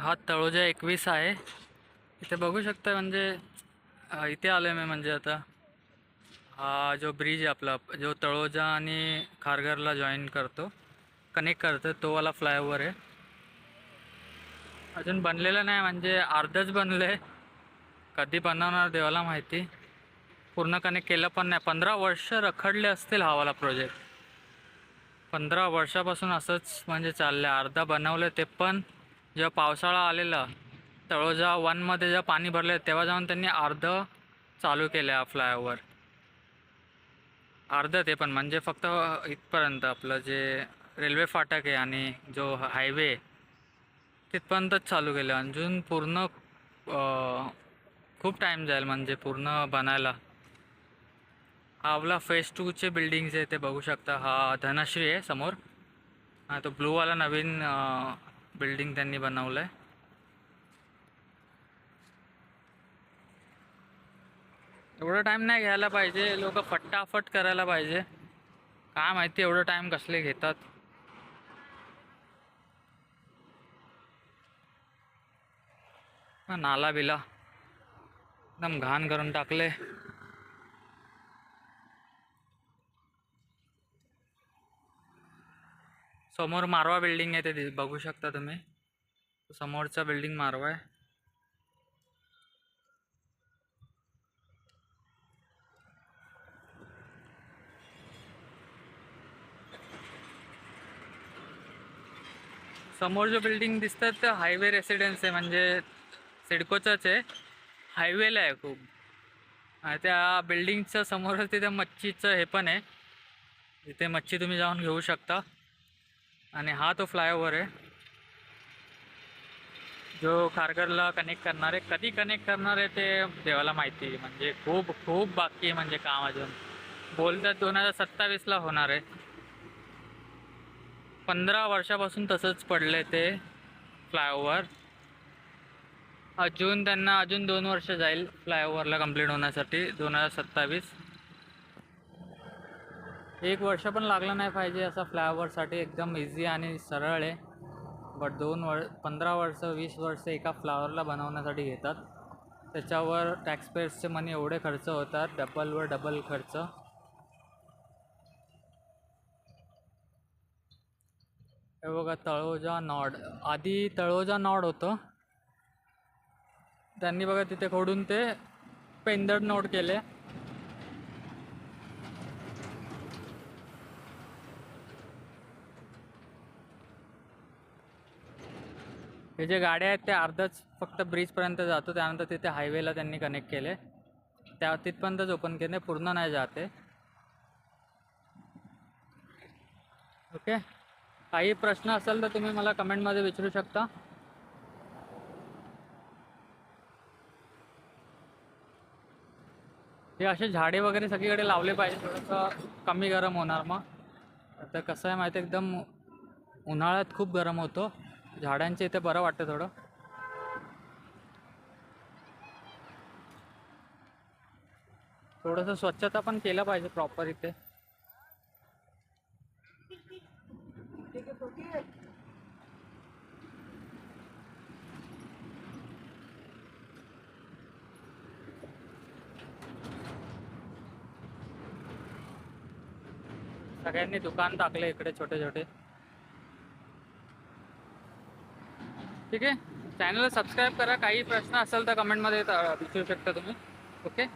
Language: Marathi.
हा तळोजा 21 आहे. इथे बघू शकता म्हणजे इथे आलो आहे मी म्हणजे आता हा जो ब्रिज आहे आपला जो तळोजा आणि खारघरला जॉईन करतो कनेक्ट करतो तो वाला फ्लायओव्हर आहे. अजून बनलेलं नाही म्हणजे अर्धच बनलं आहे. कधी बनवणार देवाला माहिती. पूर्ण कनेक्ट केलं पण नाही. 15 वर्ष रखडले असतील हा वाला प्रोजेक्ट. 15 वर्षापासून असंच म्हणजे चाललं आहे. अर्धा बनवलं ते पण जेव्हा पावसाळा आलेला तळोजा 1मध्ये जेव्हा पाणी भरले तेव्हा जाऊन त्यांनी अर्ध चालू केलं आहे फ्लायओव्हर. अर्ध ते पण म्हणजे फक्त इथपर्यंत आपलं जे रेल्वे फाटक आहे आणि जो हायवे तिथपर्यंतच चालू केलं. अजून पूर्ण खूप टाईम जाईल म्हणजे पूर्ण बनायला. हा आपला फेज 2चे बिल्डिंग्स आहे ते बघू शकता. हा धनश्री आहे समोर. हा तो ब्लूवाला नवीन बिल्डिंग त्यांनी बनवलं आहे. एवढं टाईम नाही घ्यायला पाहिजे. लोक फटाफट करायला पाहिजे. काय माहिती एवढं टाईम कसले घेतात. नाला बिला एकदम घाण करून टाकले. समोर मारवा बिल्डिंग आहे ते बघू शकता तुम्ही. समोरचा बिल्डिंग मारवा आहे. समोर जो बिल्डिंग दिसतात ते हायवे रेसिडेन्स आहे म्हणजे सिडकोचंच आहे. हायवेला आहे खूप. आणि त्या बिल्डिंगच्या समोरच तिथे मच्छीचं हे पण आहे. तिथे मच्छी तुम्ही जाऊन घेऊ शकता. आणि हा तो फ्लायओव्हर आहे जो खारघरला कनेक्ट करणार आहे. कधी कनेक्ट करणार आहे ते देवाला माहिती. म्हणजे खूप खूप बाकी आहे म्हणजे काम अजून. बोलतात 2027ला होणार आहे. 15 वर्षापासून तसंच पडलं आहे ते फ्लायओव्हर. अजून 2 वर्ष जाईल फ्लायओव्हरला कंप्लीट होण्यासाठी. 2027. 1 वर्ष पण लागलं नाही पाहिजे असा फ्लायओव्हरसाठी. एकदम इझी आणि सरळ आहे. बट 15 वर्ष 20 वर्ष एका फ्लावरला बनवण्यासाठी घेतात. त्याच्यावर टॅक्सपेयर्सचे मनी एवढे खर्च होतात. डबलवर डबल खर्च. हे बघा तळोजा नॉड. आधी तळोजा नॉड होतं. त्यांनी बघा तिथे खोडून ते पेंदड नोड केले. हे जे गाड्या आहेत ते अर्धच फक्त ब्रिजपर्यंत जातो. त्यानंतर तिथे हायवेला त्यांनी कनेक्ट केले. त्या तिथपर्यंतच ओपन केले. पूर्ण नाही जाते. ओके. काही प्रश्न असेल तर तुम्ही मला कमेंटमध्ये विचारू शकता. हे असे झाडे वगैरे सगळीकडे लावले पाहिजे. थोडंसं कमी गरम होणार. मग आता कसं आहे माहिती एकदम उन्हाळ्यात खूप गरम होतो. झाडांच्या इथे बरं वाटतं थोडं. थोडंसं स्वच्छता पण केलं पाहिजे प्रॉपर इथे. सगळ्यांनी दुकान टाकले इकडे छोटे छोटे. ठीक आहे. चॅनलला सबस्क्राईब करा. काही प्रश्न असेल तर कमेंटमध्ये विचारू शकता तुम्ही. ओके.